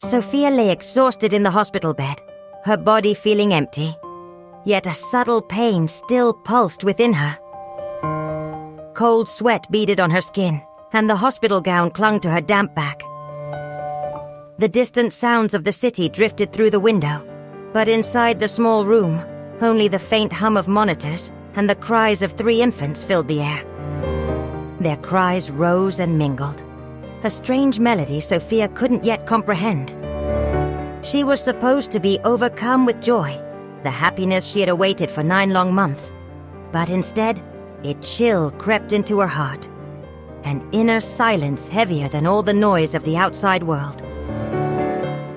Sophia lay exhausted in the hospital bed, her body feeling empty, yet a subtle pain still pulsed within her. Cold sweat beaded on her skin, and the hospital gown clung to her damp back. The distant sounds of the city drifted through the window, but inside the small room, only the faint hum of monitors and the cries of 3 infants filled the air. Their cries rose and mingled, a strange melody Sophia couldn't yet comprehend. She was supposed to be overcome with joy, the happiness she had awaited for 9 long months, but instead, a chill crept into her heart, an inner silence heavier than all the noise of the outside world.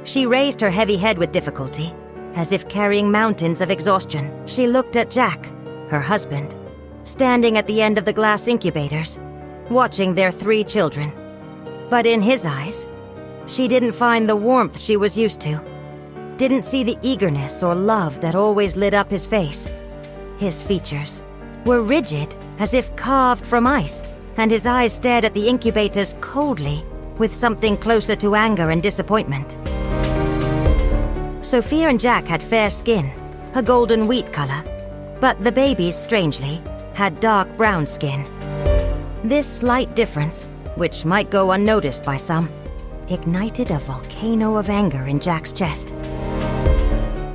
She raised her heavy head with difficulty, as if carrying mountains of exhaustion. She looked at Jack, her husband, standing at the end of the glass incubators, watching their 3 children. But in his eyes, she didn't find the warmth she was used to, didn't see the eagerness or love that always lit up his face. His features were rigid, as if carved from ice, and his eyes stared at the incubators coldly, with something closer to anger and disappointment. Sophia and Jack had fair skin, a golden wheat color, but the babies, strangely, had dark brown skin. This slight difference, which might go unnoticed by some, ignited a volcano of anger in Jack's chest.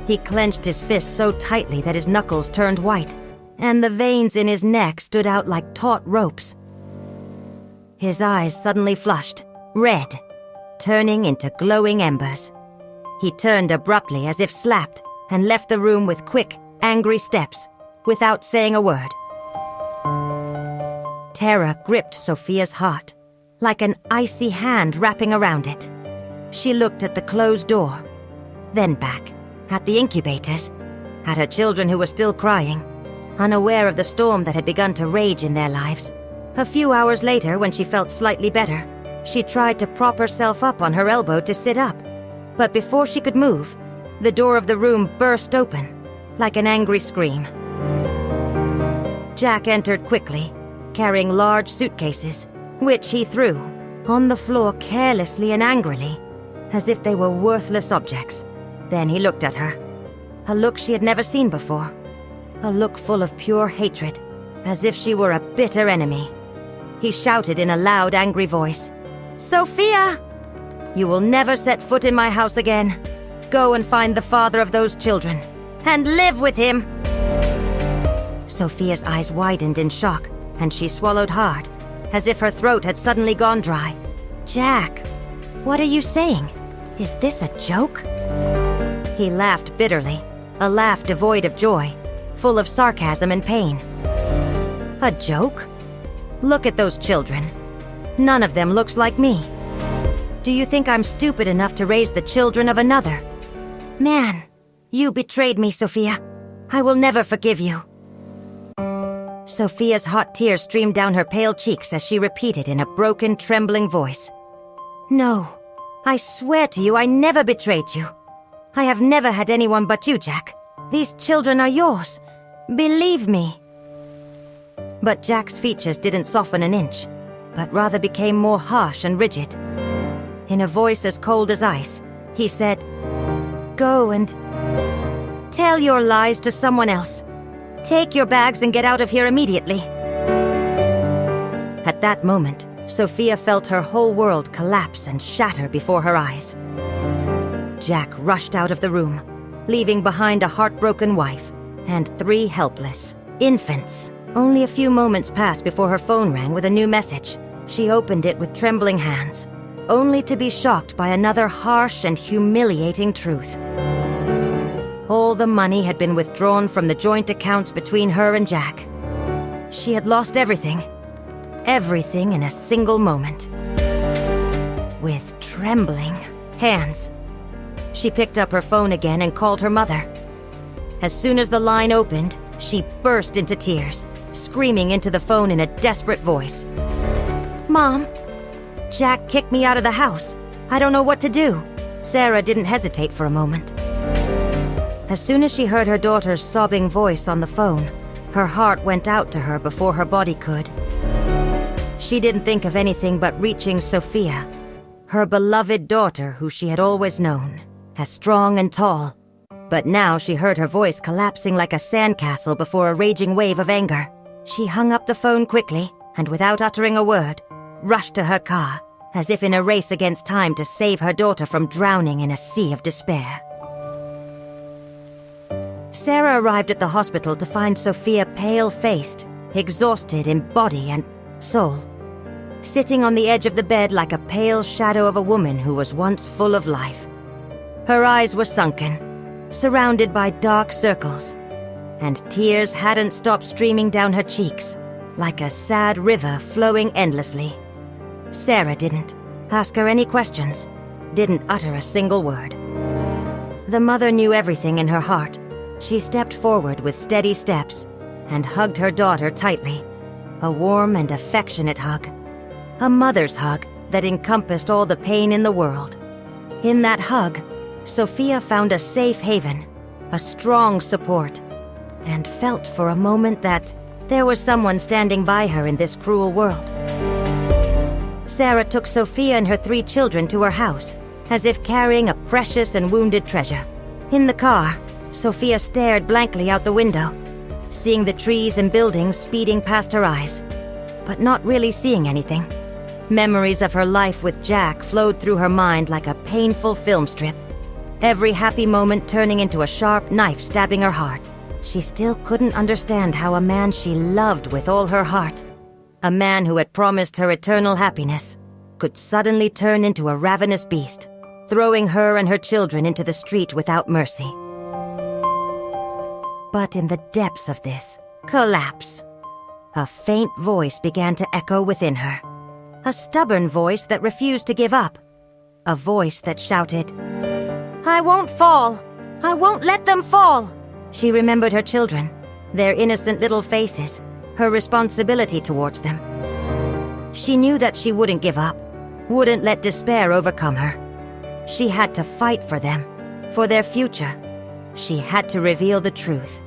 He clenched his fist so tightly that his knuckles turned white, and the veins in his neck stood out like taut ropes. His eyes suddenly flushed, red, turning into glowing embers. He turned abruptly as if slapped and left the room with quick, angry steps, without saying a word. Terror gripped Sophia's heart, like an icy hand wrapping around it. She looked at the closed door, then back, at the incubators, at her children who were still crying, unaware of the storm that had begun to rage in their lives. A few hours later, when she felt slightly better, she tried to prop herself up on her elbow to sit up. But before she could move, the door of the room burst open, like an angry scream. Jack entered quickly, carrying large suitcases, which he threw on the floor carelessly and angrily, as if they were worthless objects. Then he looked at her, a look she had never seen before, a look full of pure hatred, as if she were a bitter enemy. He shouted in a loud, angry voice, "Sophia! You will never set foot in my house again. Go and find the father of those children, and live with him!" Sophia's eyes widened in shock, and she swallowed hard, as if her throat had suddenly gone dry. "Jack, what are you saying? Is this a joke?" He laughed bitterly, a laugh devoid of joy, full of sarcasm and pain. "A joke? Look at those children. None of them looks like me. Do you think I'm stupid enough to raise the children of another? Man, you betrayed me, Sophia. I will never forgive you." Sophia's hot tears streamed down her pale cheeks as she repeated in a broken, trembling voice, "No, I swear to you I never betrayed you. I have never had anyone but you, Jack. These children are yours. Believe me." But Jack's features didn't soften an inch, but rather became more harsh and rigid. In a voice as cold as ice, he said, "Go and tell your lies to someone else. Take your bags and get out of here immediately." At that moment, Sophia felt her whole world collapse and shatter before her eyes. Jack rushed out of the room, leaving behind a heartbroken wife and 3 helpless infants. Only a few moments passed before her phone rang with a new message. She opened it with trembling hands, only to be shocked by another harsh and humiliating truth. All the money had been withdrawn from the joint accounts between her and Jack. She had lost everything in a single moment. With trembling hands, she picked up her phone again and called her mother. As soon as the line opened, she burst into tears, screaming into the phone in a desperate voice. "Mom, Jack kicked me out of the house. I don't know what to do." Sarah didn't hesitate for a moment. As soon as she heard her daughter's sobbing voice on the phone, her heart went out to her before her body could. She didn't think of anything but reaching Sophia, Her beloved daughter, who she had always known, as strong and tall. But now she heard her voice collapsing like a sandcastle before a raging wave of anger. She hung up the phone quickly, and without uttering a word, rushed to her car, as if in a race against time to save her daughter from drowning in a sea of despair. Sarah arrived at the hospital to find Sophia pale-faced, exhausted in body and soul, sitting on the edge of the bed like a pale shadow of a woman who was once full of life. Her eyes were sunken, surrounded by dark circles, and tears hadn't stopped streaming down her cheeks, like a sad river flowing endlessly. Sarah didn't ask her any questions, didn't utter a single word. The mother knew everything in her heart. She stepped forward with steady steps and hugged her daughter tightly, a warm and affectionate hug. A mother's hug that encompassed all the pain in the world. In that hug, Sophia found a safe haven, a strong support, and felt for a moment that there was someone standing by her in this cruel world. Sarah took Sophia and her 3 children to her house, as if carrying a precious and wounded treasure. In the car, Sophia stared blankly out the window, seeing the trees and buildings speeding past her eyes, but not really seeing anything. Memories of her life with Jack flowed through her mind like a painful film strip, every happy moment turning into a sharp knife stabbing her heart. She still couldn't understand how a man she loved with all her heart, a man who had promised her eternal happiness, could suddenly turn into a ravenous beast, throwing her and her children into the street without mercy. But in the depths of this collapse, a faint voice began to echo within her. A stubborn voice that refused to give up. A voice that shouted, "I won't fall! I won't let them fall!" She remembered her children, their innocent little faces, her responsibility towards them. She knew that she wouldn't give up, wouldn't let despair overcome her. She had to fight for them, for their future. She had to reveal the truth,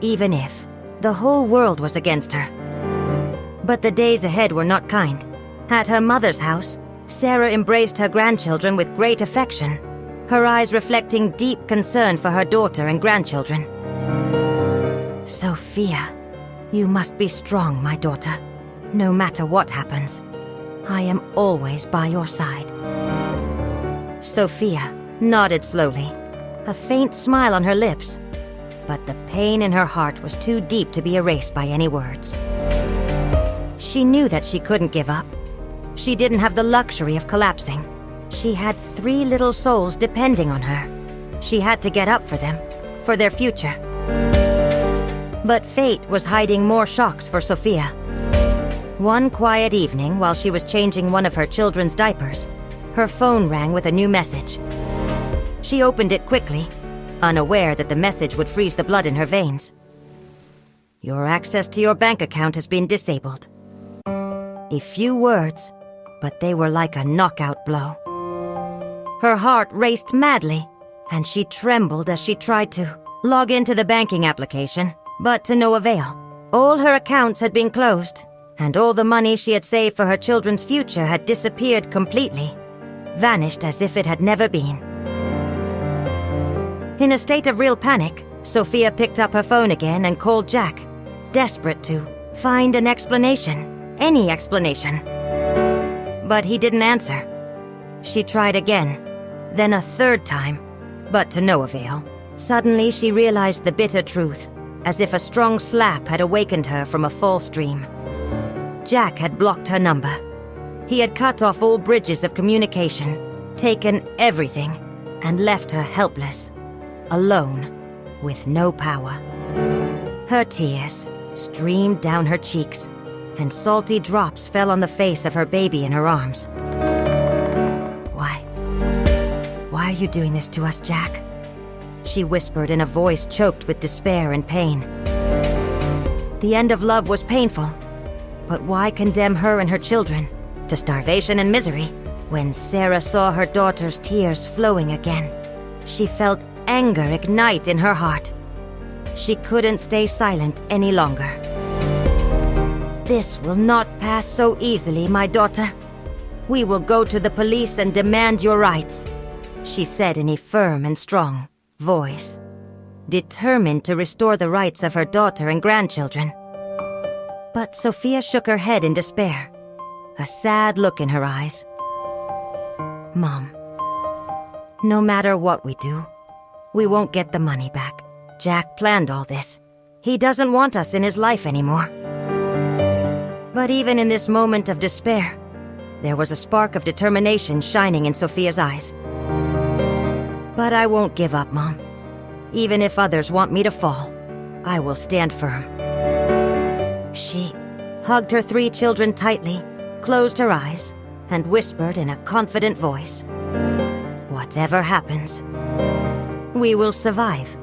even if the whole world was against her. But the days ahead were not kind. At her mother's house, Sarah embraced her grandchildren with great affection, her eyes reflecting deep concern for her daughter and grandchildren. "Sophia, you must be strong, my daughter. No matter what happens, I am always by your side." Sophia nodded slowly, a faint smile on her lips, but the pain in her heart was too deep to be erased by any words. She knew that she couldn't give up. She didn't have the luxury of collapsing. She had 3 little souls depending on her. She had to get up for them, for their future. But fate was hiding more shocks for Sophia. One quiet evening, while she was changing one of her children's diapers, her phone rang with a new message. She opened it quickly, unaware that the message would freeze the blood in her veins. "Your access to your bank account has been disabled." A few words, but they were like a knockout blow. Her heart raced madly, and she trembled as she tried to log into the banking application, but to no avail. All her accounts had been closed, and all the money she had saved for her children's future had disappeared completely, vanished as if it had never been. In a state of real panic, Sophia picked up her phone again and called Jack, desperate to find an explanation, any explanation. But he didn't answer. She tried again, then a 3rd time, but to no avail. Suddenly she realized the bitter truth, as if a strong slap had awakened her from a false dream. Jack had blocked her number. He had cut off all bridges of communication, taken everything, and left her helpless, alone, with no power. Her tears streamed down her cheeks, and salty drops fell on the face of her baby in her arms. Why are you doing this to us, Jack?" she whispered in a voice choked with despair and pain. The end of love was painful, but why condemn her and her children to starvation and misery? When Sarah saw her daughter's tears flowing again, she felt anger ignite in her heart. She couldn't stay silent any longer. "This will not pass so easily, my daughter. We will go to the police and demand your rights," she said in a firm and strong voice, determined to restore the rights of her daughter and grandchildren. But Sophia shook her head in despair, a sad look in her eyes. "Mom, no matter what we do, we won't get the money back. Jack planned all this. He doesn't want us in his life anymore." But even in this moment of despair, there was a spark of determination shining in Sophia's eyes. "But I won't give up, Mom. Even if others want me to fall, I will stand firm." She hugged her 3 children tightly, closed her eyes, and whispered in a confident voice, "Whatever happens, we will survive."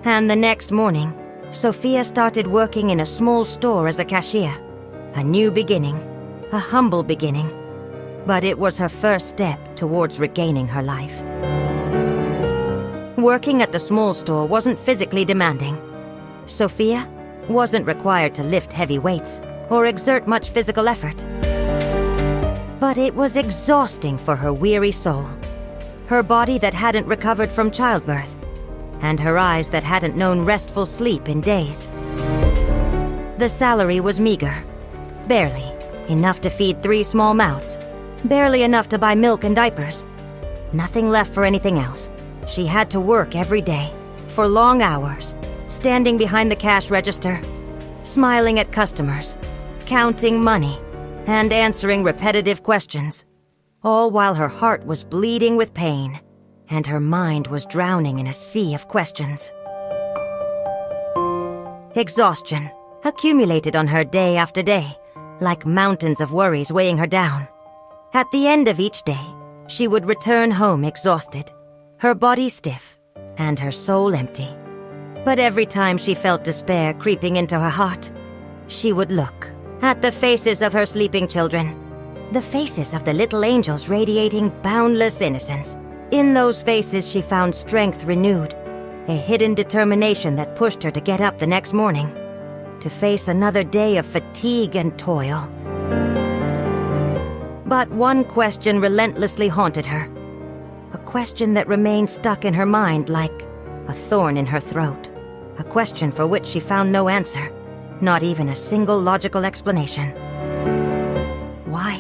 And the next morning, Sophia started working in a small store as a cashier. A new beginning, a humble beginning, but it was her first step towards regaining her life. Working at the small store wasn't physically demanding. Sophia wasn't required to lift heavy weights or exert much physical effort. But it was exhausting for her weary soul, her body that hadn't recovered from childbirth, and her eyes that hadn't known restful sleep in days. The salary was meager, barely enough to feed 3 small mouths, barely enough to buy milk and diapers. Nothing left for anything else. She had to work every day, for long hours, standing behind the cash register, smiling at customers, counting money, and answering repetitive questions, all while her heart was bleeding with pain and her mind was drowning in a sea of questions. Exhaustion accumulated on her day after day, like mountains of worries weighing her down. At the end of each day, she would return home exhausted, her body stiff and her soul empty. But every time she felt despair creeping into her heart, she would look at the faces of her sleeping children, the faces of the little angels radiating boundless innocence. In those faces she found strength renewed, a hidden determination that pushed her to get up the next morning, to face another day of fatigue and toil. But one question relentlessly haunted her, a question that remained stuck in her mind like a thorn in her throat, a question for which she found no answer, not even a single logical explanation. Why?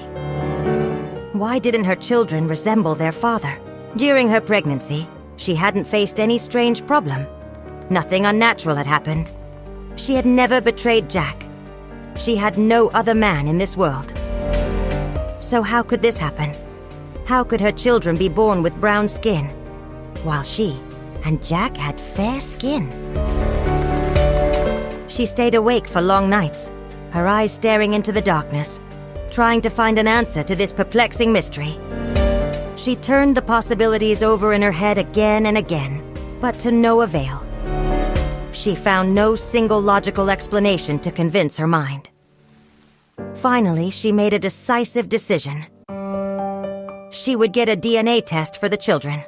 Why didn't her children resemble their father? During her pregnancy, she hadn't faced any strange problem. Nothing unnatural had happened. She had never betrayed Jack. She had no other man in this world. So how could this happen? How could her children be born with brown skin, while she and Jack had fair skin? She stayed awake for long nights, her eyes staring into the darkness, trying to find an answer to this perplexing mystery. She turned the possibilities over in her head again and again, but to no avail. She found no single logical explanation to convince her mind. Finally, she made a decisive decision. She would get a DNA test for the children.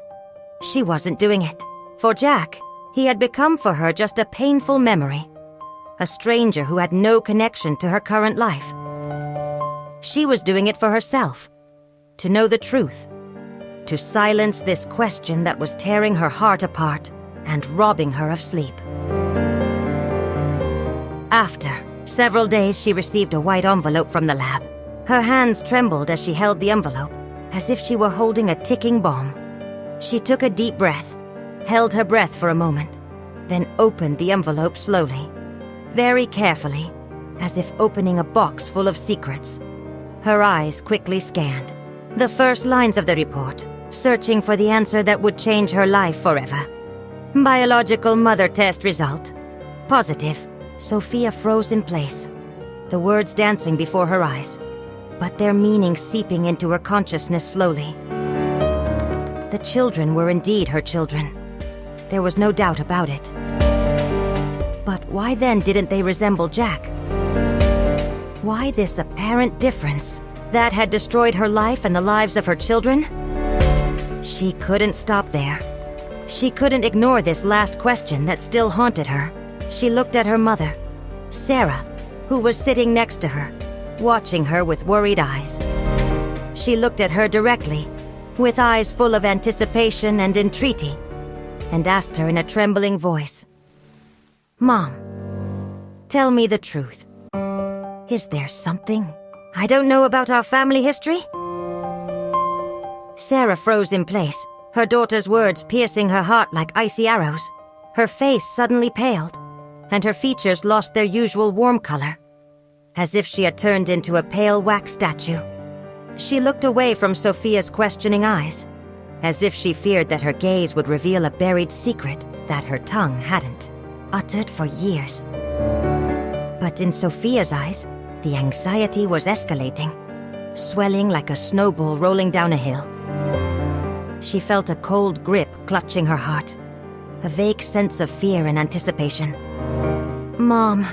She wasn't doing it. For Jack, he had become for her just a painful memory, a stranger who had no connection to her current life. She was doing it for herself, to know the truth, to silence this question that was tearing her heart apart and robbing her of sleep. After several days, she received a white envelope from the lab. Her hands trembled as she held the envelope, as if she were holding a ticking bomb. She took a deep breath, held her breath for a moment, then opened the envelope slowly, very carefully, as if opening a box full of secrets. Her eyes quickly scanned the first lines of the report, searching for the answer that would change her life forever. Biological mother test result. Positive. Sophia froze in place, the words dancing before her eyes, but their meaning seeping into her consciousness slowly. The children were indeed her children. There was no doubt about it. But why then didn't they resemble Jack? Why this apparent difference that had destroyed her life and the lives of her children? She couldn't stop there. She couldn't ignore this last question that still haunted her. She looked at her mother, Sarah, who was sitting next to her, watching her with worried eyes. She looked at her directly, with eyes full of anticipation and entreaty, and asked her in a trembling voice, "Mom, tell me the truth. Is there something I don't know about our family history?" Sarah froze in place, her daughter's words piercing her heart like icy arrows. Her face suddenly paled, and her features lost their usual warm color, as if she had turned into a pale wax statue. She looked away from Sophia's questioning eyes, as if she feared that her gaze would reveal a buried secret that her tongue hadn't uttered for years. But in Sophia's eyes, the anxiety was escalating, swelling like a snowball rolling down a hill. She felt a cold grip clutching her heart, a vague sense of fear and anticipation. "Mom,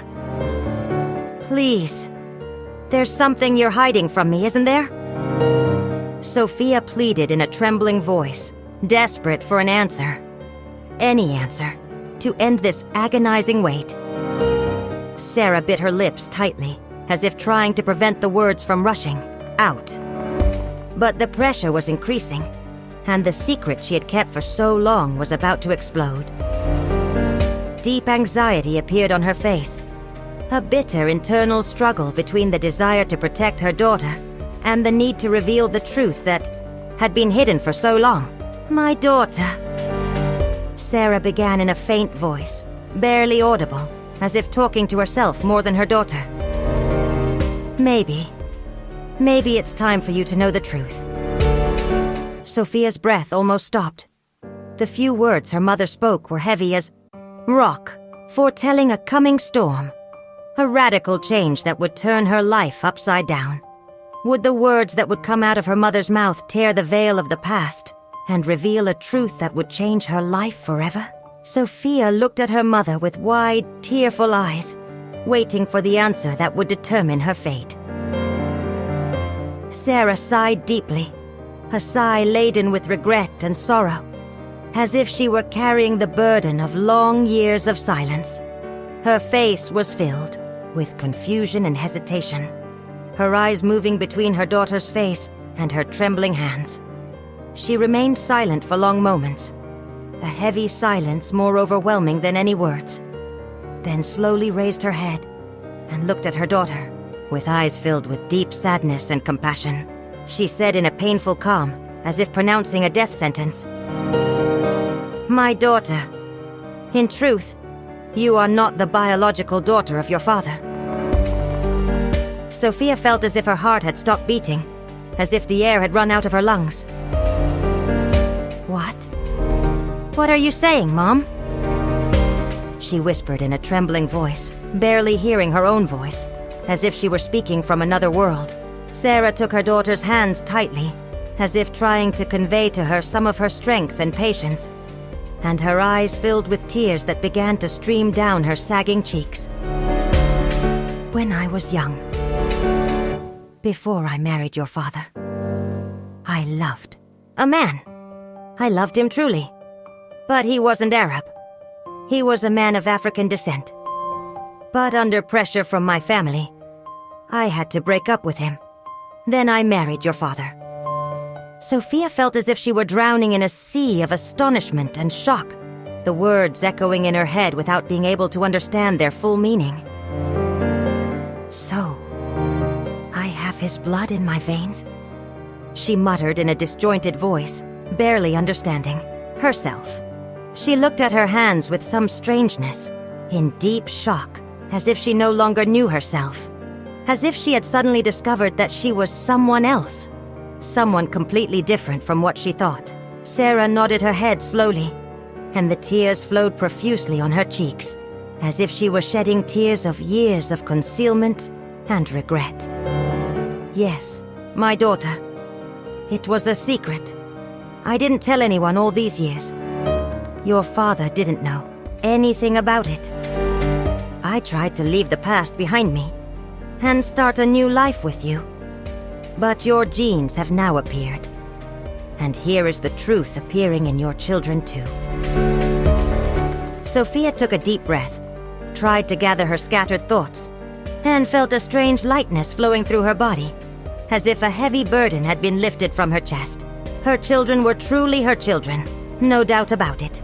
please. There's something you're hiding from me, isn't there?" Sophia pleaded in a trembling voice, desperate for an answer. Any answer, to end this agonizing wait. Sarah bit her lips tightly, as if trying to prevent the words from rushing out. But the pressure was increasing, and the secret she had kept for so long was about to explode. Deep anxiety appeared on her face, a bitter internal struggle between the desire to protect her daughter and the need to reveal the truth that had been hidden for so long. "My daughter," Sarah began in a faint voice, barely audible, as if talking to herself more than her daughter. Maybe it's time for you to know the truth." Sophia's breath almost stopped. The few words her mother spoke were heavy as rock, foretelling a coming storm, a radical change that would turn her life upside down. Would the words that would come out of her mother's mouth tear the veil of the past and reveal a truth that would change her life forever? Sophia looked at her mother with wide, tearful eyes, waiting for the answer that would determine her fate. Sarah sighed deeply, a sigh laden with regret and sorrow, as if she were carrying the burden of long years of silence. Her face was filled with confusion and hesitation, her eyes moving between her daughter's face and her trembling hands. She remained silent for long moments, a heavy silence more overwhelming than any words, then slowly raised her head and looked at her daughter, with eyes filled with deep sadness and compassion. She said in a painful calm, as if pronouncing a death sentence, "My daughter, in truth, you are not the biological daughter of your father." Sophia felt as if her heart had stopped beating, as if the air had run out of her lungs. "What? What are you saying, Mom?" She whispered in a trembling voice, barely hearing her own voice, as if she were speaking from another world. Sarah took her daughter's hands tightly, as if trying to convey to her some of her strength and patience, and her eyes filled with tears that began to stream down her sagging cheeks. "When I was young, before I married your father, I loved a man. I loved him truly, but he wasn't Arab. He was a man of African descent. But under pressure from my family, I had to break up with him. Then I married your father." Sophia felt as if she were drowning in a sea of astonishment and shock, the words echoing in her head without being able to understand their full meaning. "So, I have his blood in my veins?" she muttered in a disjointed voice, barely understanding herself. She looked at her hands with some strangeness, in deep shock, as if she no longer knew herself, as if she had suddenly discovered that she was someone else, someone completely different from what she thought. Sarah nodded her head slowly, and the tears flowed profusely on her cheeks, as if she were shedding tears of years of concealment and regret. "Yes, my daughter. It was a secret. I didn't tell anyone all these years. Your father didn't know anything about it. I tried to leave the past behind me and start a new life with you. But your genes have now appeared, and here is the truth appearing in your children too." Sophia took a deep breath, tried to gather her scattered thoughts, and felt a strange lightness flowing through her body, as if a heavy burden had been lifted from her chest. Her children were truly her children, no doubt about it.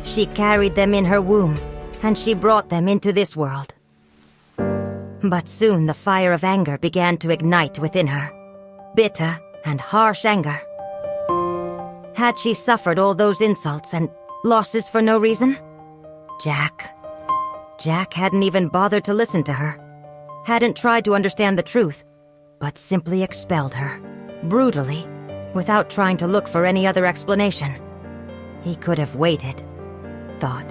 She carried them in her womb, and she brought them into this world. But soon the fire of anger began to ignite within her. Bitter and harsh anger. Had she suffered all those insults and losses for no reason? Jack hadn't even bothered to listen to her, hadn't tried to understand the truth, but simply expelled her, brutally, without trying to look for any other explanation. He could have waited, thought,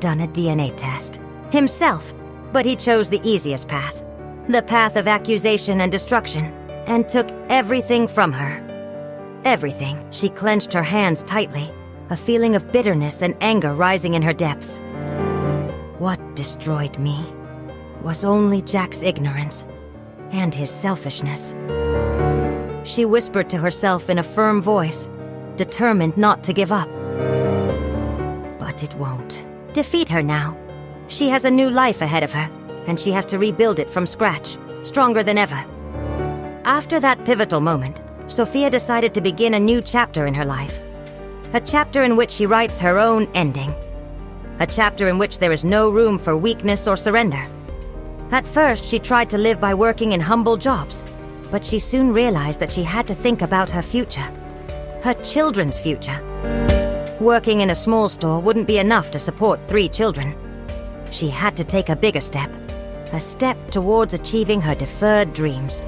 done a DNA test, himself, but he chose the easiest path, the path of accusation and destruction, and took everything from her. Everything. She clenched her hands tightly, a feeling of bitterness and anger rising in her depths. What destroyed me was only Jack's ignorance and his selfishness. She whispered to herself in a firm voice, determined not to give up. But it won't defeat her now. She has a new life ahead of her, and she has to rebuild it from scratch, stronger than ever. After that pivotal moment, Sophia decided to begin a new chapter in her life. A chapter in which she writes her own ending. A chapter in which there is no room for weakness or surrender. At first, she tried to live by working in humble jobs, but she soon realized that she had to think about her future. Her children's future. Working in a small store wouldn't be enough to support 3 children. She had to take a bigger step. A step towards achieving her deferred dreams.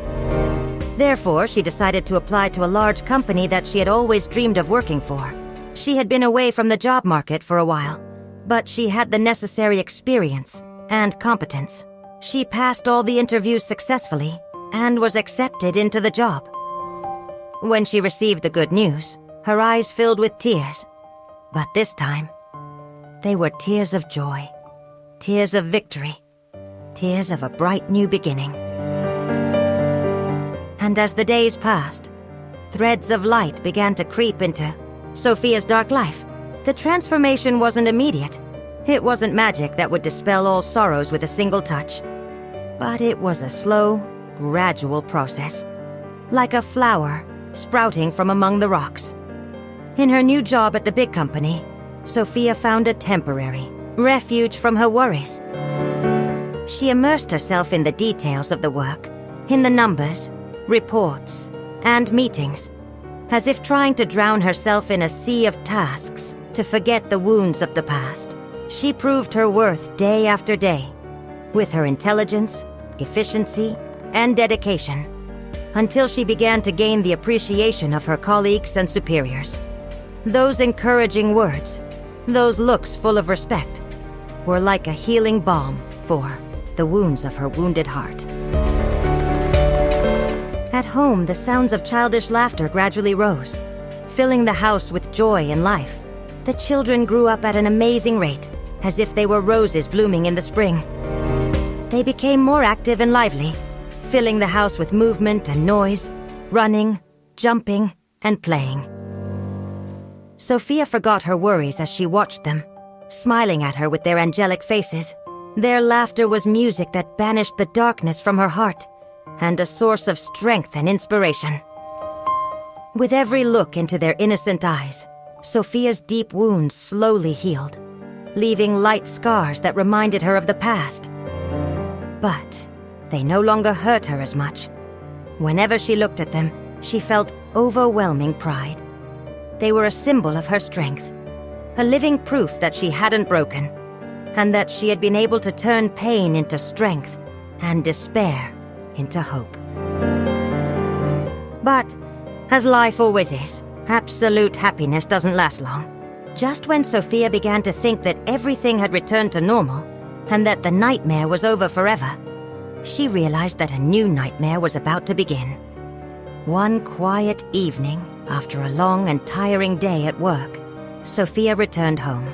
Therefore, she decided to apply to a large company that she had always dreamed of working for. She had been away from the job market for a while, but she had the necessary experience and competence. She passed all the interviews successfully and was accepted into the job. When she received the good news, her eyes filled with tears. But this time, they were tears of joy, tears of victory, tears of a bright new beginning. And as the days passed, threads of light began to creep into Sophia's dark life. The transformation wasn't immediate. It wasn't magic that would dispel all sorrows with a single touch. But it was a slow, gradual process. Like a flower sprouting from among the rocks. In her new job at the big company, Sophia found a temporary refuge from her worries. She immersed herself in the details of the work, in the numbers, reports, and meetings, as if trying to drown herself in a sea of tasks to forget the wounds of the past. She proved her worth day after day, with her intelligence, efficiency, and dedication, until she began to gain the appreciation of her colleagues and superiors. Those encouraging words, those looks full of respect, were like a healing balm for the wounds of her wounded heart. At home, the sounds of childish laughter gradually rose, filling the house with joy and life. The children grew up at an amazing rate, as if they were roses blooming in the spring. They became more active and lively, filling the house with movement and noise, running, jumping, and playing. Sophia forgot her worries as she watched them, smiling at her with their angelic faces. Their laughter was music that banished the darkness from her heart, and a source of strength and inspiration. With every look into their innocent eyes, Sophia's deep wounds slowly healed, leaving light scars that reminded her of the past. But they no longer hurt her as much. Whenever she looked at them, she felt overwhelming pride. They were a symbol of her strength, a living proof that she hadn't broken, and that she had been able to turn pain into strength and despair into hope. But, as life always is, absolute happiness doesn't last long. Just when Sophia began to think that everything had returned to normal, and that the nightmare was over forever, she realized that a new nightmare was about to begin. One quiet evening, after a long and tiring day at work, Sophia returned home.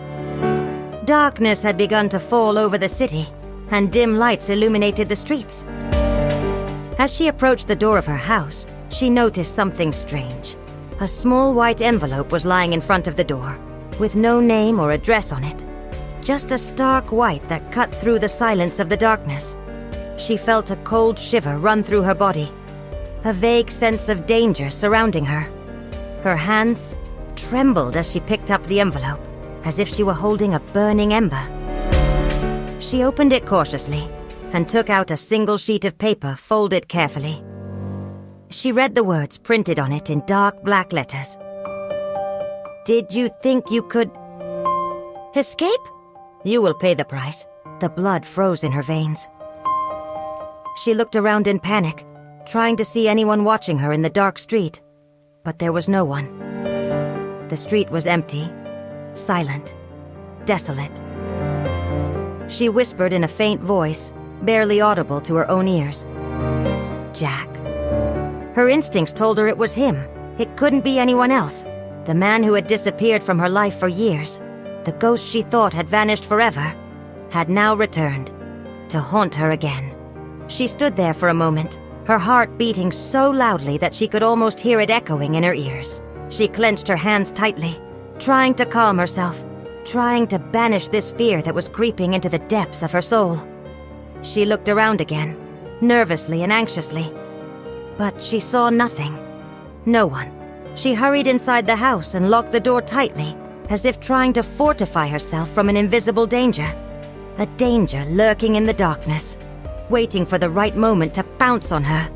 Darkness had begun to fall over the city, and dim lights illuminated the streets. As she approached the door of her house, she noticed something strange. A small white envelope was lying in front of the door, with no name or address on it. Just a stark white that cut through the silence of the darkness. She felt a cold shiver run through her body, a vague sense of danger surrounding her. Her hands trembled as she picked up the envelope, as if she were holding a burning ember. She opened it cautiously and took out a single sheet of paper folded carefully. She read the words printed on it in dark black letters. "Did you think you could escape? You will pay the price." The blood froze in her veins. She looked around in panic, trying to see anyone watching her in the dark street, but there was no one. The street was empty, silent, desolate. She whispered in a faint voice, barely audible to her own ears. "Jack." Her instincts told her it was him. It couldn't be anyone else. The man who had disappeared from her life for years, the ghost she thought had vanished forever, had now returned to haunt her again. She stood there for a moment, her heart beating so loudly that she could almost hear it echoing in her ears. She clenched her hands tightly, trying to calm herself, trying to banish this fear that was creeping into the depths of her soul. She looked around again, nervously and anxiously, but she saw nothing. No one. She hurried inside the house and locked the door tightly, as if trying to fortify herself from an invisible danger. A danger lurking in the darkness, waiting for the right moment to pounce on her.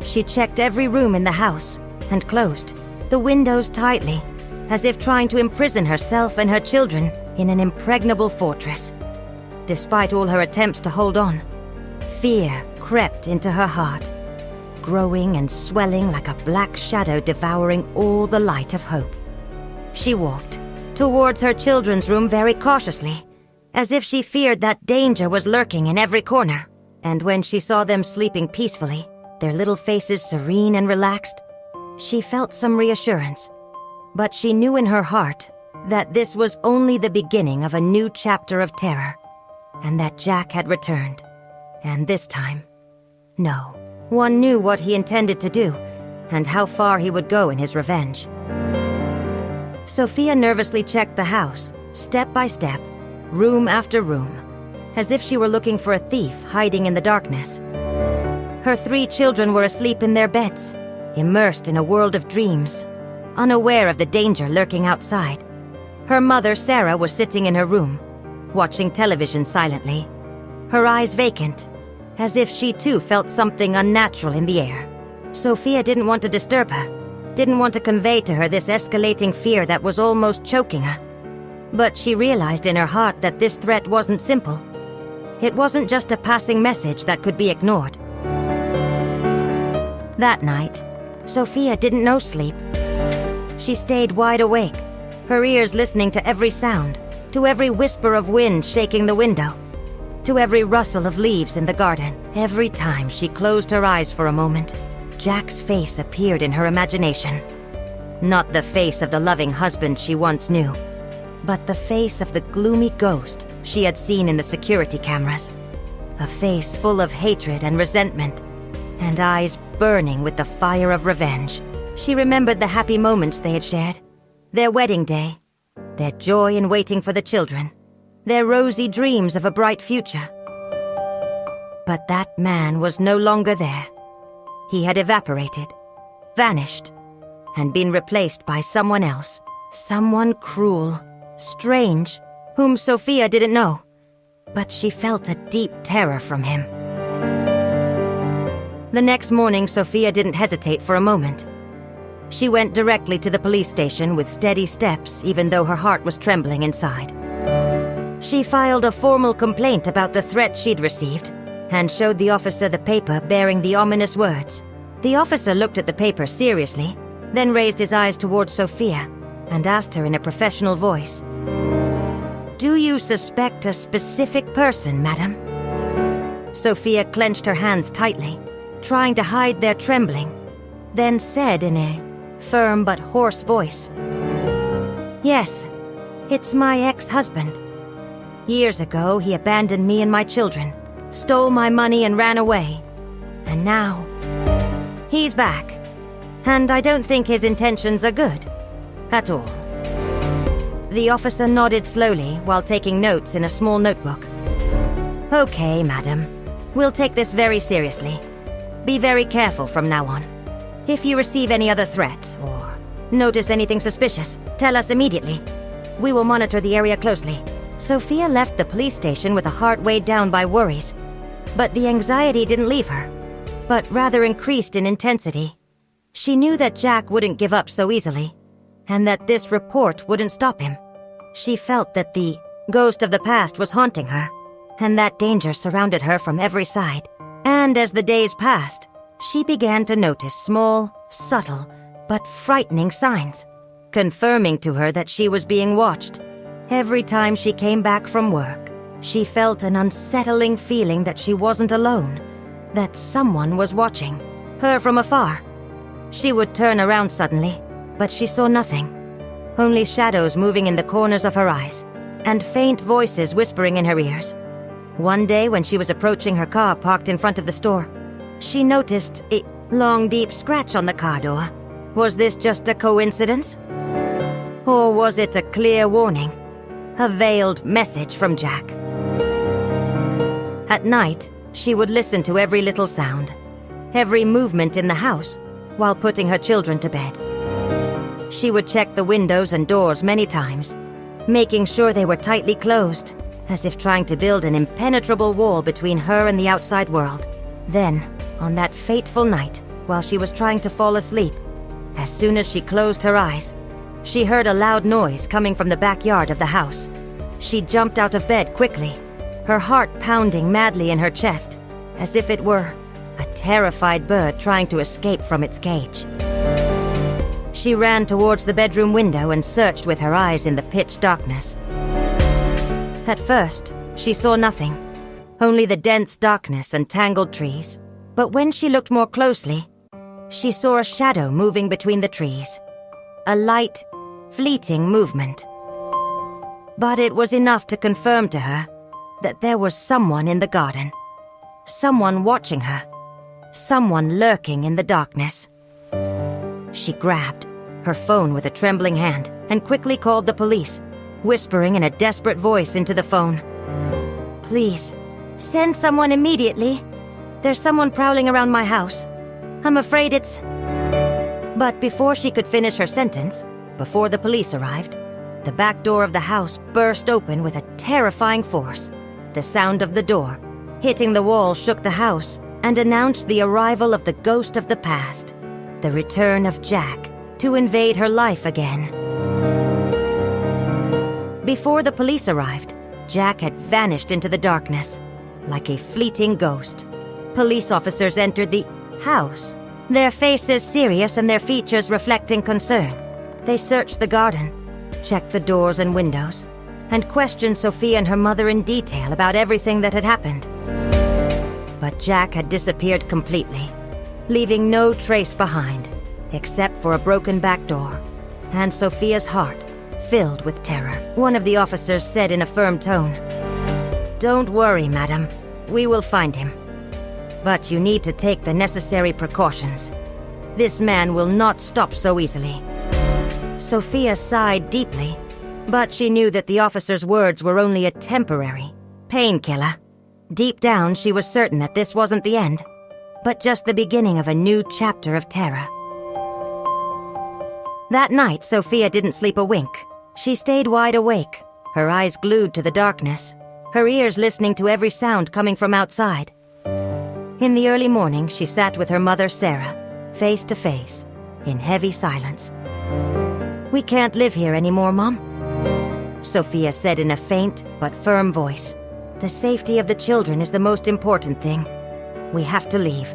She checked every room in the house and closed the windows tightly, as if trying to imprison herself and her children in an impregnable fortress. Despite all her attempts to hold on, fear crept into her heart, growing and swelling like a black shadow devouring all the light of hope. She walked towards her children's room very cautiously, as if she feared that danger was lurking in every corner. And when she saw them sleeping peacefully, their little faces serene and relaxed, she felt some reassurance. But she knew in her heart that this was only the beginning of a new chapter of terror, and that Jack had returned. And this time, no one knew what he intended to do, and how far he would go in his revenge. Sophia nervously checked the house, step by step, room after room, as if she were looking for a thief hiding in the darkness. Her 3 children were asleep in their beds, immersed in a world of dreams, unaware of the danger lurking outside. Her mother, Sarah, was sitting in her room, watching television silently, her eyes vacant, as if she too felt something unnatural in the air. Sophia didn't want to disturb her, didn't want to convey to her this escalating fear that was almost choking her. But she realized in her heart that this threat wasn't simple. It wasn't just a passing message that could be ignored. That night, Sophia didn't know sleep. She stayed wide awake, her ears listening to every sound, to every whisper of wind shaking the window, to every rustle of leaves in the garden. Every time she closed her eyes for a moment, Jack's face appeared in her imagination. Not the face of the loving husband she once knew, but the face of the gloomy ghost she had seen in the security cameras. A face full of hatred and resentment, and eyes burning with the fire of revenge. She remembered the happy moments they had shared, their wedding day, their joy in waiting for the children, their rosy dreams of a bright future. But that man was no longer there. He had evaporated, vanished, and been replaced by someone else. Someone cruel, strange, whom Sophia didn't know, but she felt a deep terror from him. The next morning, Sophia didn't hesitate for a moment. She went directly to the police station with steady steps, even though her heart was trembling inside. She filed a formal complaint about the threat she'd received and showed the officer the paper bearing the ominous words. The officer looked at the paper seriously, then raised his eyes towards Sophia and asked her in a professional voice, "Do you suspect a specific person, madam?" Sophia clenched her hands tightly, trying to hide their trembling, then said in a firm but hoarse voice, "Yes, it's my ex-husband. Years ago, he abandoned me and my children, stole my money and ran away. And now, he's back. And I don't think his intentions are good. At all." The officer nodded slowly while taking notes in a small notebook. "Okay, madam. We'll take this very seriously. Be very careful from now on. If you receive any other threat or notice anything suspicious, tell us immediately. We will monitor the area closely." Sophia left the police station with a heart weighed down by worries. But the anxiety didn't leave her, but rather increased in intensity. She knew that Jack wouldn't give up so easily, and that this report wouldn't stop him. She felt that the ghost of the past was haunting her, and that danger surrounded her from every side. And as the days passed, she began to notice small, subtle, but frightening signs, confirming to her that she was being watched. Every time she came back from work, she felt an unsettling feeling that she wasn't alone, that someone was watching her from afar. She would turn around suddenly, but she saw nothing, only shadows moving in the corners of her eyes, and faint voices whispering in her ears. One day when she was approaching her car parked in front of the store, she noticed a long, deep scratch on the car door. Was this just a coincidence? Or was it a clear warning? A veiled message from Jack? At night, she would listen to every little sound, every movement in the house, while putting her children to bed. She would check the windows and doors many times, making sure they were tightly closed, as if trying to build an impenetrable wall between her and the outside world. Then, on that fateful night, while she was trying to fall asleep, as soon as she closed her eyes, she heard a loud noise coming from the backyard of the house. She jumped out of bed quickly, her heart pounding madly in her chest, as if it were a terrified bird trying to escape from its cage. She ran towards the bedroom window and searched with her eyes in the pitch darkness. At first, she saw nothing, only the dense darkness and tangled trees. But when she looked more closely, she saw a shadow moving between the trees. A light, fleeting movement. But it was enough to confirm to her that there was someone in the garden. Someone watching her. Someone lurking in the darkness. She grabbed her phone with a trembling hand and quickly called the police, whispering in a desperate voice into the phone. "Please, send someone immediately. There's someone prowling around my house. I'm afraid it's..." But before she could finish her sentence, before the police arrived, the back door of the house burst open with a terrifying force. The sound of the door hitting the wall shook the house and announced the arrival of the ghost of the past, the return of Jack to invade her life again. Before the police arrived, Jack had vanished into the darkness, like a fleeting ghost. Police officers entered the house, their faces serious and their features reflecting concern. They searched the garden, checked the doors and windows, and questioned Sophia and her mother in detail about everything that had happened. But Jack had disappeared completely, leaving no trace behind, except for a broken back door, and Sophia's heart filled with terror. One of the officers said in a firm tone, "Don't worry, madam. We will find him. But you need to take the necessary precautions. This man will not stop so easily." Sophia sighed deeply, but she knew that the officer's words were only a temporary painkiller. Deep down, she was certain that this wasn't the end, but just the beginning of a new chapter of terror. That night, Sophia didn't sleep a wink. She stayed wide awake, her eyes glued to the darkness, her ears listening to every sound coming from outside. In the early morning, she sat with her mother, Sarah, face to face, in heavy silence. "We can't live here anymore, Mom," Sophia said in a faint but firm voice. "The safety of the children is the most important thing. We have to leave."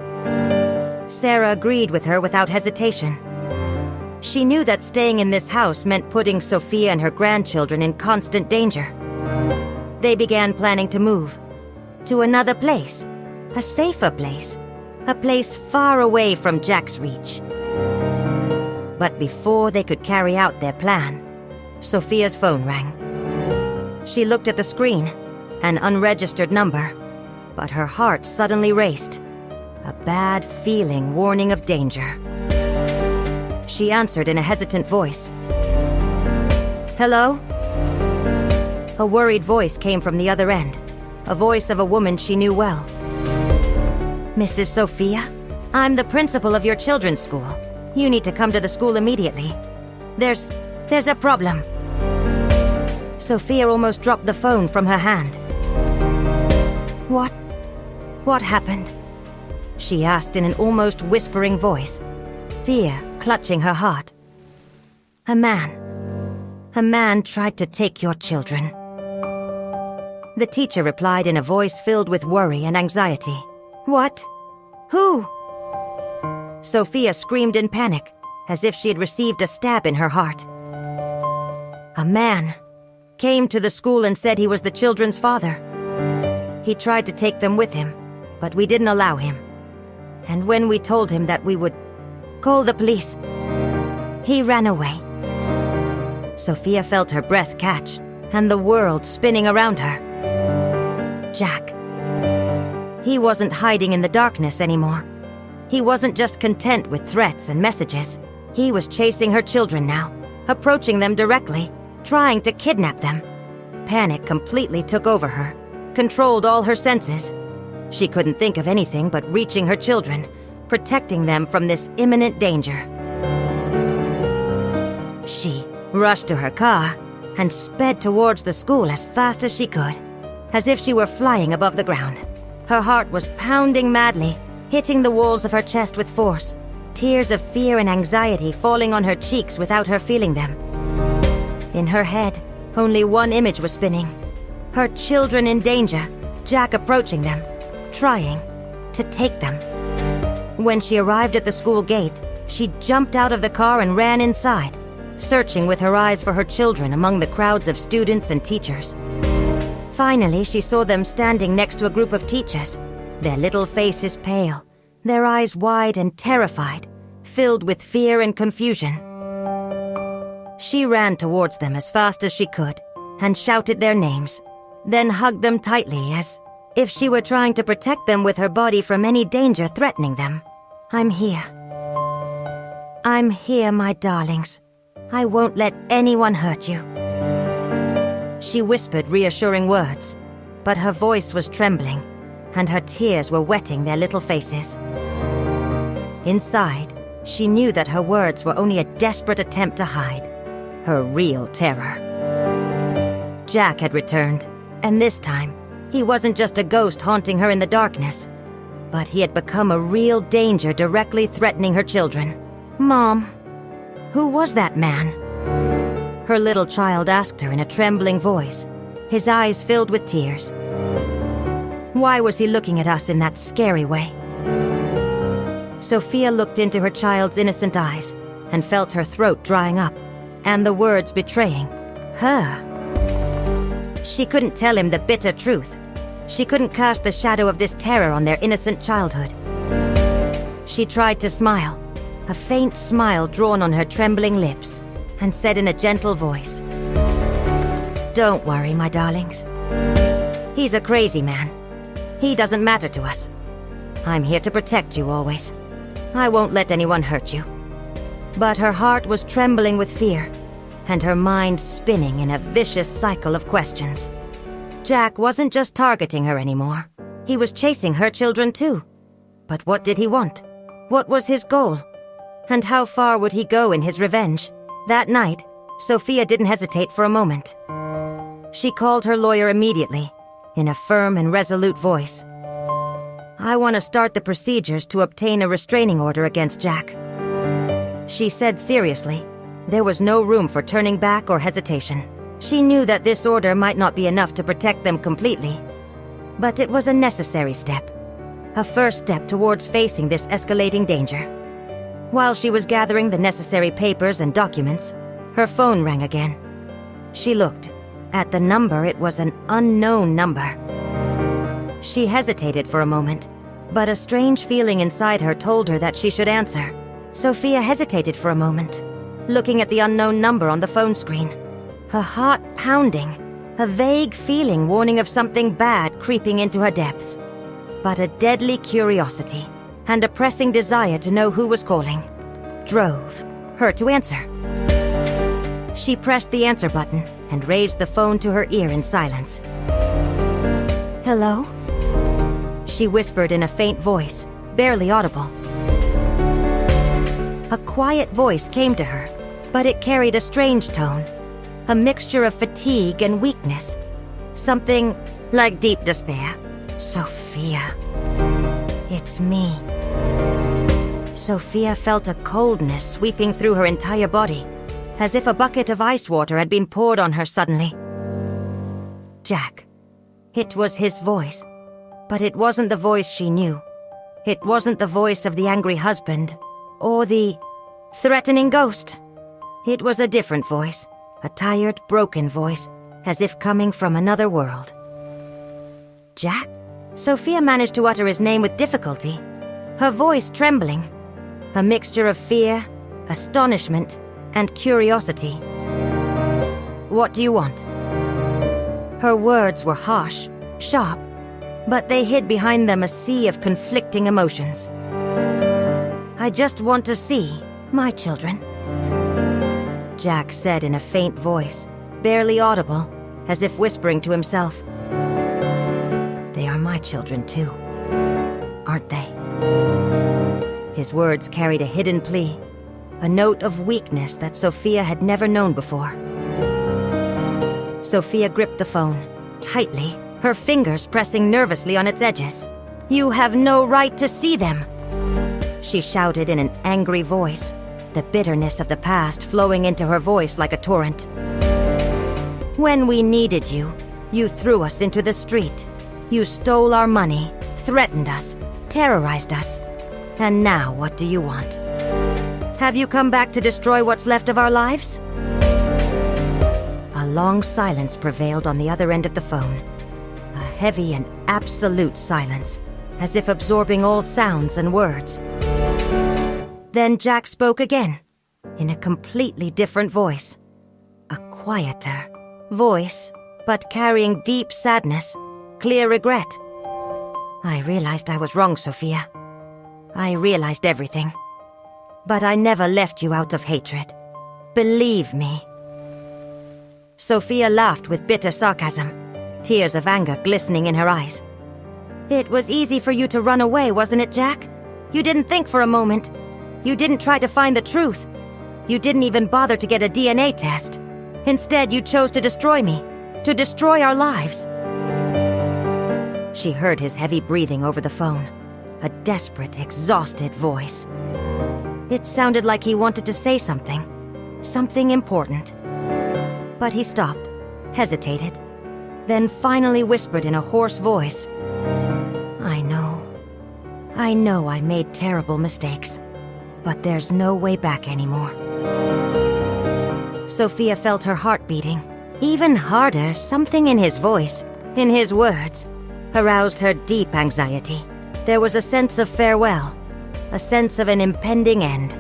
Sarah agreed with her without hesitation. She knew that staying in this house meant putting Sophia and her grandchildren in constant danger. They began planning to move to another place, a safer place, a place far away from Jack's reach. But before they could carry out their plan, Sophia's phone rang. She looked at the screen, an unregistered number, but her heart suddenly raced, a bad feeling warning of danger. She answered in a hesitant voice. "Hello?" A worried voice came from the other end, a voice of a woman she knew well. "Mrs. Sophia? I'm the principal of your children's school. You need to come to the school immediately. There's a problem." Sophia almost dropped the phone from her hand. What happened?" she asked in an almost whispering voice, fear clutching her heart. A man tried to take your children." The teacher replied in a voice filled with worry and anxiety. "What? Who?" Sophia screamed in panic, as if she had received a stab in her heart. "A man came to the school and said he was the children's father. He tried to take them with him, but we didn't allow him. And when we told him that we would call the police, he ran away." Sophia felt her breath catch and the world spinning around her. Jack. He wasn't hiding in the darkness anymore. He wasn't just content with threats and messages. He was chasing her children now, approaching them directly, trying to kidnap them. Panic completely took over her, controlled all her senses. She couldn't think of anything but reaching her children, protecting them from this imminent danger. She rushed to her car and sped towards the school as fast as she could, as if she were flying above the ground. Her heart was pounding madly, hitting the walls of her chest with force, tears of fear and anxiety falling on her cheeks without her feeling them. In her head, only one image was spinning. Her children in danger, Jack approaching them, trying to take them. When she arrived at the school gate, she jumped out of the car and ran inside, searching with her eyes for her children among the crowds of students and teachers. Finally, she saw them standing next to a group of teachers, their little faces pale, their eyes wide and terrified, filled with fear and confusion. She ran towards them as fast as she could and shouted their names, then hugged them tightly as if she were trying to protect them with her body from any danger threatening them. "I'm here. I'm here, my darlings. I won't let anyone hurt you." She whispered reassuring words, but her voice was trembling, and her tears were wetting their little faces. Inside, she knew that her words were only a desperate attempt to hide her real terror. Jack had returned, and this time, he wasn't just a ghost haunting her in the darkness, but he had become a real danger directly threatening her children. "Mom, who was that man?" Her little child asked her in a trembling voice, his eyes filled with tears. Why was he looking at us in that scary way? Sophia looked into her child's innocent eyes and felt her throat drying up, and the words betraying her. She couldn't tell him the bitter truth. She couldn't cast the shadow of this terror on their innocent childhood. She tried to smile, a faint smile drawn on her trembling lips, and said in a gentle voice, "Don't worry, my darlings. He's a crazy man. He doesn't matter to us. I'm here to protect you always. I won't let anyone hurt you." But her heart was trembling with fear, and her mind spinning in a vicious cycle of questions. Jack wasn't just targeting her anymore. He was chasing her children too. But what did he want? What was his goal? And how far would he go in his revenge? That night, Sophia didn't hesitate for a moment. She called her lawyer immediately, in a firm and resolute voice. "I want to start the procedures to obtain a restraining order against Jack," she said seriously. There was no room for turning back or hesitation. She knew that this order might not be enough to protect them completely, but it was a necessary step, a first step towards facing this escalating danger. While she was gathering the necessary papers and documents, her phone rang again. She looked. At the number, it was an unknown number. She hesitated for a moment, but a strange feeling inside her told her that she should answer. Sophia hesitated for a moment, looking at the unknown number on the phone screen, her heart pounding, a vague feeling warning of something bad creeping into her depths. But a deadly curiosity and a pressing desire to know who was calling drove her to answer. She pressed the answer button and raised the phone to her ear in silence. "Hello?" she whispered in a faint voice, barely audible. a quiet voice came to her, but it carried a strange tone, a mixture of fatigue and weakness, something like deep despair. "Sophia, it's me." Sophia felt a coldness sweeping through her entire body, as if a bucket of ice water had been poured on her suddenly. Jack. It was his voice, but it wasn't the voice she knew. It wasn't the voice of the angry husband, or the threatening ghost. It was a different voice, a tired, broken voice, as if coming from another world. "Jack?" Sophia managed to utter his name with difficulty, her voice trembling, a mixture of fear, astonishment, and curiosity. "What do you want?" Her words were harsh, sharp, but they hid behind them a sea of conflicting emotions. "I just want to see my children," Jack said in a faint voice, barely audible, as if whispering to himself. "They are my children too, aren't they?" His words carried a hidden plea, a note of weakness that Sophia had never known before. Sophia gripped the phone, tightly, her fingers pressing nervously on its edges. "You have no right to see them!" she shouted in an angry voice, the bitterness of the past flowing into her voice like a torrent. "When we needed you, you threw us into the street. You stole our money, threatened us, terrorized us. And now what do you want? Have you come back to destroy what's left of our lives?" A long silence prevailed on the other end of the phone. A heavy and absolute silence, as if absorbing all sounds and words. Then Jack spoke again, in a completely different voice. A quieter voice, but carrying deep sadness, clear regret. "I realized I was wrong, Sophia. I realized everything. But I never left you out of hatred. Believe me." Sophia laughed with bitter sarcasm, tears of anger glistening in her eyes. "It was easy for you to run away, wasn't it, Jack? You didn't think for a moment. You didn't try to find the truth. You didn't even bother to get a DNA test. Instead, you chose to destroy me, to destroy our lives." She heard his heavy breathing over the phone, a desperate, exhausted voice. It sounded like he wanted to say something important. But he stopped, hesitated, then finally whispered in a hoarse voice, I know I made terrible mistakes, but there's no way back anymore." Sophia felt her heart beating. Even harder, something in his voice, in his words, aroused her deep anxiety. There was a sense of farewell, a sense of an impending end.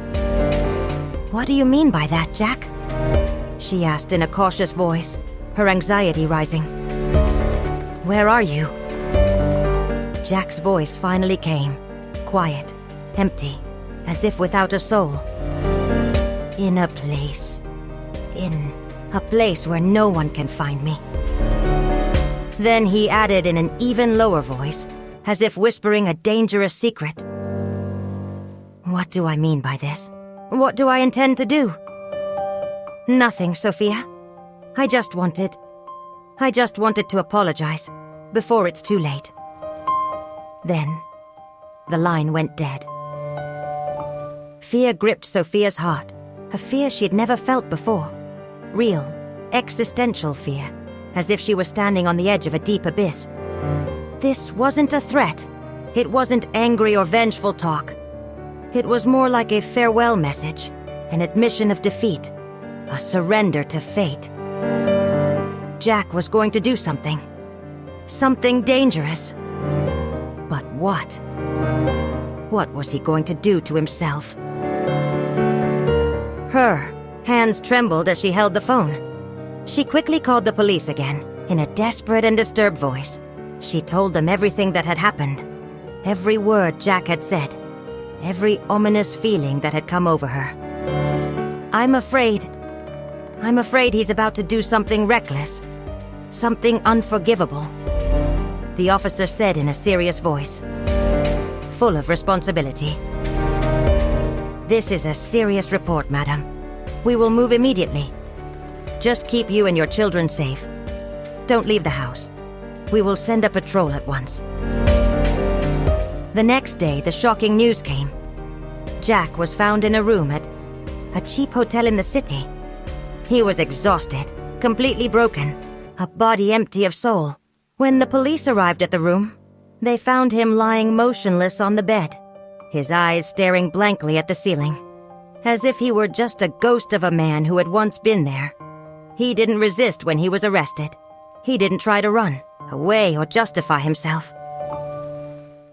"What do you mean by that, Jack?" she asked in a cautious voice, her anxiety rising. "Where are you?" Jack's voice finally came, quiet, empty, as if without a soul. In a place where no one can find me." Then he added in an even lower voice, as if whispering a dangerous secret. "What do I mean by this? What do I intend to do?" "Nothing, Sophia. I just wanted to apologize, before it's too late." Then, the line went dead. Fear gripped Sophia's heart, a fear she'd never felt before. Real, existential fear, as if she were standing on the edge of a deep abyss. This wasn't a threat. It wasn't angry or vengeful talk. It was more like a farewell message, an admission of defeat, a surrender to fate. Jack was going to do something. Something dangerous. But what? What was he going to do to himself? Her hands trembled as she held the phone. She quickly called the police again, in a desperate and disturbed voice. She told them everything that had happened, every word Jack had said, every ominous feeling that had come over her. I'm afraid he's about to do something reckless, something unforgivable," the officer said in a serious voice, full of responsibility. This is a serious report, madam. We will move immediately. Just keep you and your children safe. Don't leave the house. We will send a patrol at once. The next day, the shocking news came. Jack was found in a room at a cheap hotel in the city. He was exhausted, completely broken, a body empty of soul. When the police arrived at the room, they found him lying motionless on the bed, his eyes staring blankly at the ceiling, as if he were just a ghost of a man who had once been there. He didn't resist when he was arrested. He didn't try to run away or justify himself.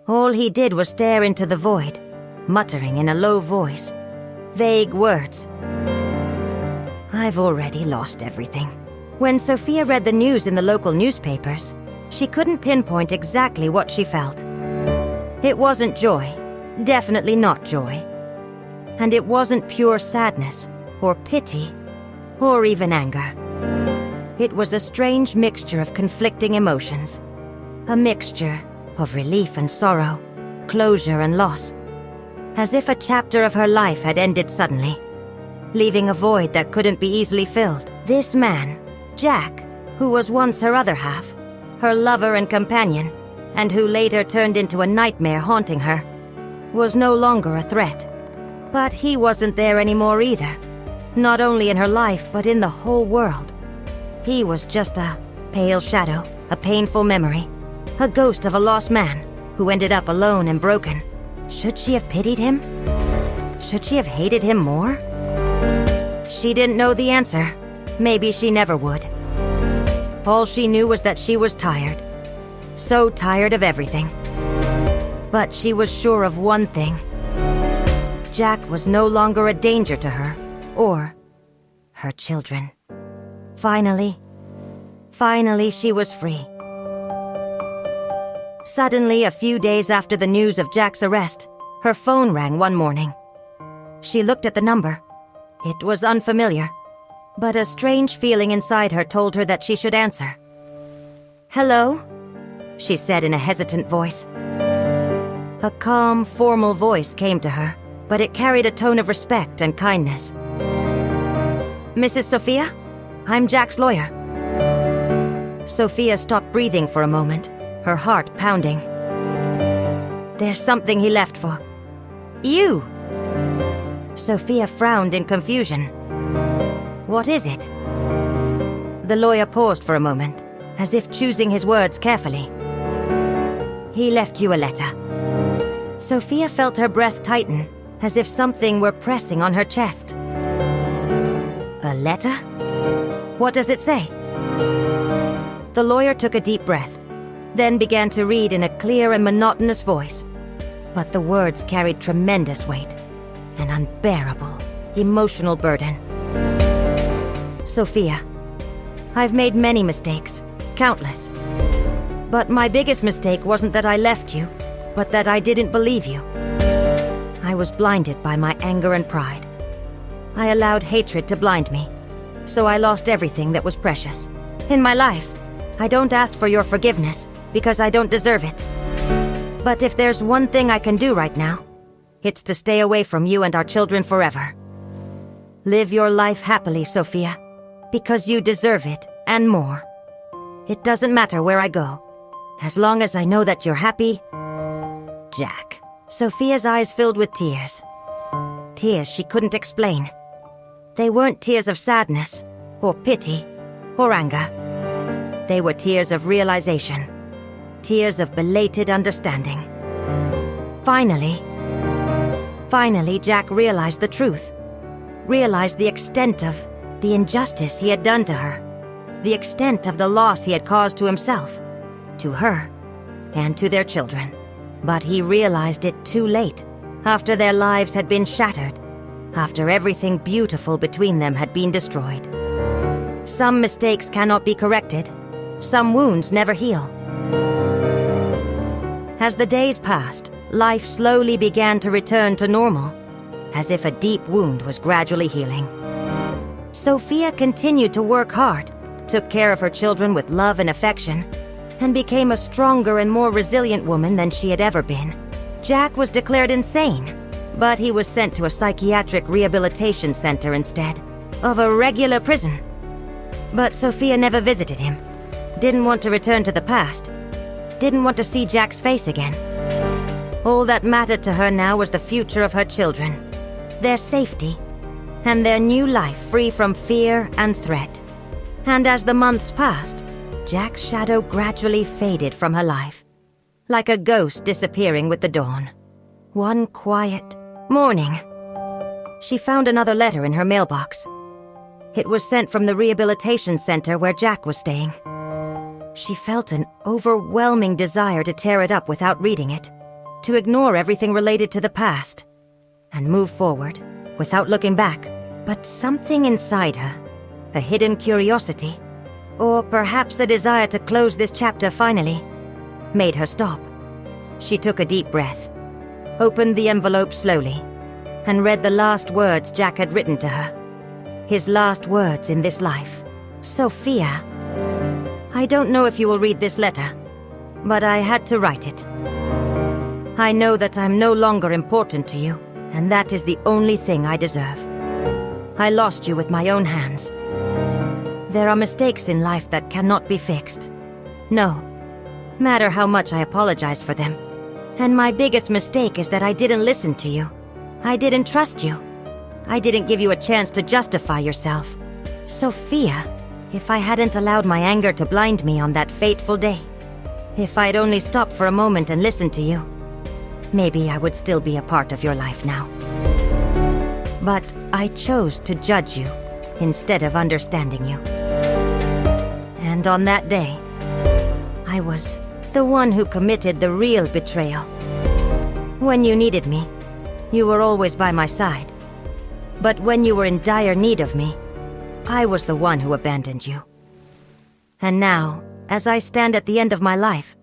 All he did was stare into the void, muttering in a low voice, vague words. I've already lost everything. When Sophia read the news in the local newspapers, she couldn't pinpoint exactly what she felt. It wasn't joy, definitely not joy. And it wasn't pure sadness, or pity, or even anger. It was a strange mixture of conflicting emotions. A mixture of relief and sorrow, closure and loss. As if a chapter of her life had ended suddenly, leaving a void that couldn't be easily filled. This man, Jack, who was once her other half, her lover and companion, and who later turned into a nightmare haunting her, was no longer a threat. But he wasn't there anymore either. Not only in her life, but in the whole world. He was just a pale shadow, a painful memory, a ghost of a lost man who ended up alone and broken. Should she have pitied him? Should she have hated him more? She didn't know the answer. Maybe she never would. All she knew was that she was tired. So tired of everything. But she was sure of one thing. Jack was no longer a danger to her, or her children. Finally she was free. Suddenly, a few days after the news of Jack's arrest, her phone rang one morning. She looked at the number. It was unfamiliar, but a strange feeling inside her told her that she should answer. "Hello?" she said in a hesitant voice. A calm, formal voice came to her, but it carried a tone of respect and kindness. "Mrs. Sophia? I'm Jack's lawyer." Sophia stopped breathing for a moment, her heart pounding. "There's something he left for you." Sophia frowned in confusion. "What is it?" The lawyer paused for a moment, as if choosing his words carefully. "He left you a letter." Sophia felt her breath tighten, as if something were pressing on her chest. "A letter? What does it say?" The lawyer took a deep breath, then began to read in a clear and monotonous voice. But the words carried tremendous weight, an unbearable, emotional burden. "Sophia, I've made many mistakes, countless. But my biggest mistake wasn't that I left you, but that I didn't believe you. I was blinded by my anger and pride. I allowed hatred to blind me, so I lost everything that was precious. In my life, I don't ask for your forgiveness because I don't deserve it. But if there's one thing I can do right now, it's to stay away from you and our children forever. Live your life happily, Sophia, because you deserve it and more. It doesn't matter where I go, as long as I know that you're happy. Jack." Sophia's eyes filled with tears. Tears she couldn't explain. They weren't tears of sadness, or pity, or anger. They were tears of realization. Tears of belated understanding. Finally, Jack realized the truth. Realized the extent of the injustice he had done to her. The extent of the loss he had caused to himself, to her, and to their children. But he realized it too late, after their lives had been shattered, after everything beautiful between them had been destroyed. Some mistakes cannot be corrected. Some wounds never heal. As the days passed, life slowly began to return to normal, as if a deep wound was gradually healing. Sophia continued to work hard, took care of her children with love and affection, and became a stronger and more resilient woman than she had ever been. Jack was declared insane, but he was sent to a psychiatric rehabilitation center instead of a regular prison. But Sophia never visited him, didn't want to return to the past, didn't want to see Jack's face again. All that mattered to her now was the future of her children, their safety, and their new life free from fear and threat. And as the months passed, Jack's shadow gradually faded from her life, like a ghost disappearing with the dawn. One quiet morning, she found another letter in her mailbox. It was sent from the rehabilitation center where Jack was staying. She felt an overwhelming desire to tear it up without reading it, to ignore everything related to the past, and move forward without looking back. But something inside her, a hidden curiosity, or perhaps a desire to close this chapter finally, made her stop. She took a deep breath, opened the envelope slowly, and read the last words Jack had written to her. His last words in this life. Sophia, I don't know if you will read this letter, but I had to write it. I know that I'm no longer important to you, and that is the only thing I deserve. I lost you with my own hands. There are mistakes in life that cannot be fixed. No matter how much I apologize for them. And my biggest mistake is that I didn't listen to you. I didn't trust you. I didn't give you a chance to justify yourself. Sophia, if I hadn't allowed my anger to blind me on that fateful day, if I'd only stopped for a moment and listened to you, maybe I would still be a part of your life now. But I chose to judge you instead of understanding you. And on that day, I was the one who committed the real betrayal. When you needed me, you were always by my side. But when you were in dire need of me, I was the one who abandoned you. And now, as I stand at the end of my life,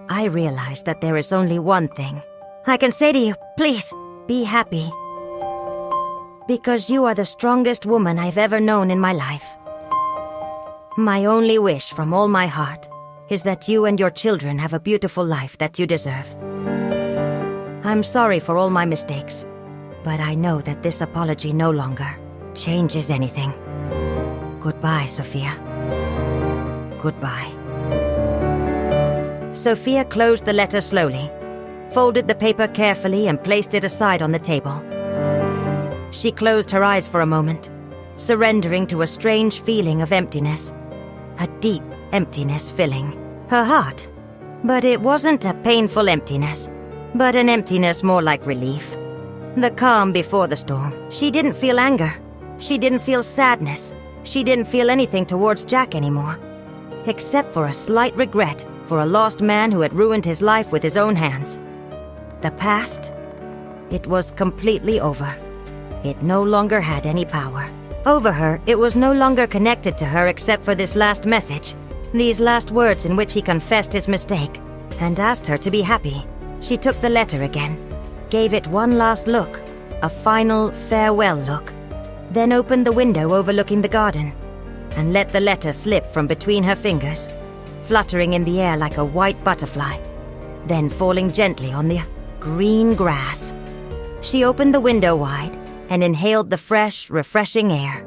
I realize that there is only one thing I can say to you. Please, be happy. Because you are the strongest woman I've ever known in my life. My only wish from all my heart is that you and your children have a beautiful life that you deserve. I'm sorry for all my mistakes, but I know that this apology no longer changes anything. Goodbye, Sophia. Goodbye. Sophia closed the letter slowly, folded the paper carefully and placed it aside on the table. She closed her eyes for a moment, surrendering to a strange feeling of emptiness. A deep emptiness filling her heart. But it wasn't a painful emptiness, but an emptiness more like relief. The calm before the storm. She didn't feel anger. She didn't feel sadness. She didn't feel anything towards Jack anymore, except for a slight regret for a lost man who had ruined his life with his own hands. The past, it was completely over. It no longer had any power over her. It was no longer connected to her except for this last message, these last words in which he confessed his mistake and asked her to be happy. She took the letter again, gave it one last look, a final farewell look, then opened the window overlooking the garden and let the letter slip from between her fingers, fluttering in the air like a white butterfly, then falling gently on the green grass. She opened the window wide and inhaled the fresh, refreshing air.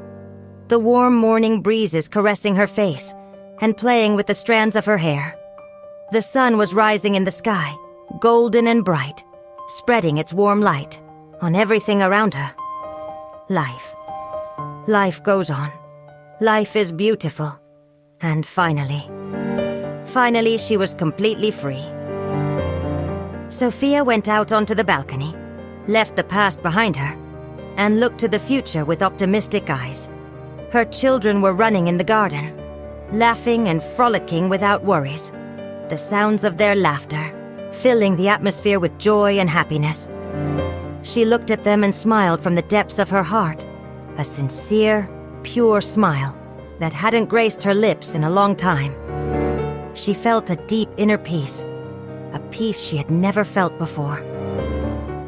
The warm morning breezes caressing her face and playing with the strands of her hair. The sun was rising in the sky, golden and bright, spreading its warm light on everything around her. Life. Life goes on. Life is beautiful. And finally she was completely free. Sophia went out onto the balcony, left the past behind her, and looked to the future with optimistic eyes. Her children were running in the garden, laughing and frolicking without worries, the sounds of their laughter filling the atmosphere with joy and happiness. She looked at them and smiled from the depths of her heart, a sincere, pure smile that hadn't graced her lips in a long time. She felt a deep inner peace, a peace she had never felt before.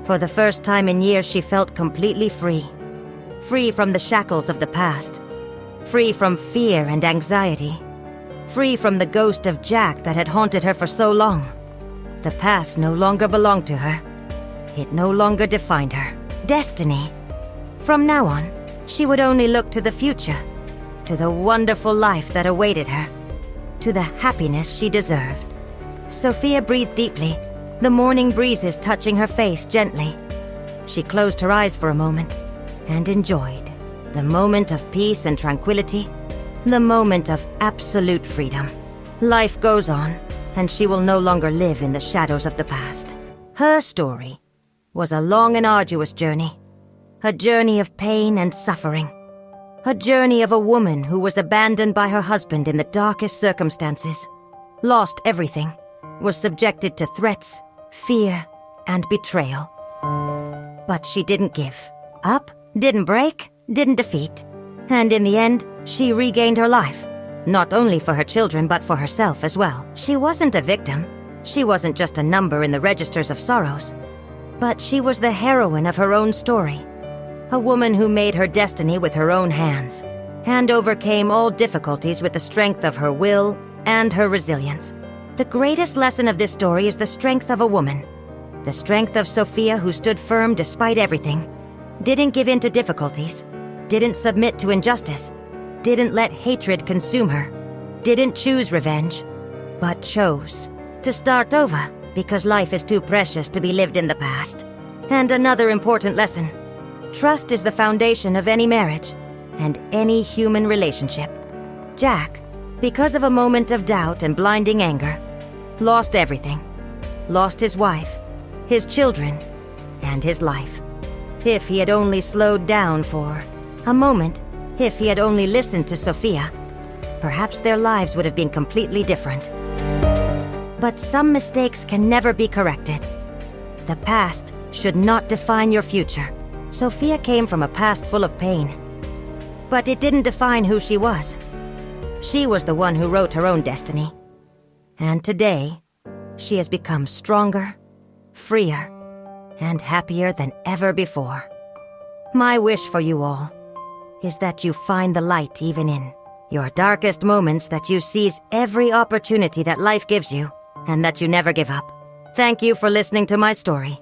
For the first time in years, she felt completely free. Free from the shackles of the past. Free from fear and anxiety. Free from the ghost of Jack that had haunted her for so long. The past no longer belonged to her. It no longer defined her. destiny. From now on, she would only look to the future, to the wonderful life that awaited her, to the happiness she deserved. Sophia breathed deeply, the morning breezes touching her face gently. She closed her eyes for a moment and enjoyed the moment of peace and tranquility, the moment of absolute freedom. Life goes on, and she will no longer live in the shadows of the past. Her story was a long and arduous journey, a journey of pain and suffering, a journey of a woman who was abandoned by her husband in the darkest circumstances, lost everything, was subjected to threats, fear, and betrayal. But she didn't give up, didn't break, didn't defeat. And in the end, she regained her life, not only for her children but for herself as well. She wasn't a victim. She wasn't just a number in the registers of sorrows. But she was the heroine of her own story. A woman who made her destiny with her own hands and overcame all difficulties with the strength of her will and her resilience. The greatest lesson of this story is the strength of a woman. The strength of Sophia, who stood firm despite everything, didn't give in to difficulties, didn't submit to injustice, didn't let hatred consume her, didn't choose revenge, but chose to start over because life is too precious to be lived in the past. And another important lesson: trust is the foundation of any marriage and any human relationship. Jack, because of a moment of doubt and blinding anger, lost everything. Lost his wife, his children, and his life. If he had only slowed down for a moment, if he had only listened to Sophia, perhaps their lives would have been completely different. But some mistakes can never be corrected. The past should not define your future. Sophia came from a past full of pain, but it didn't define who she was. She was the one who wrote her own destiny. And today, she has become stronger, freer, and happier than ever before. My wish for you all is that you find the light even in your darkest moments, that you seize every opportunity that life gives you, and that you never give up. Thank you for listening to my story.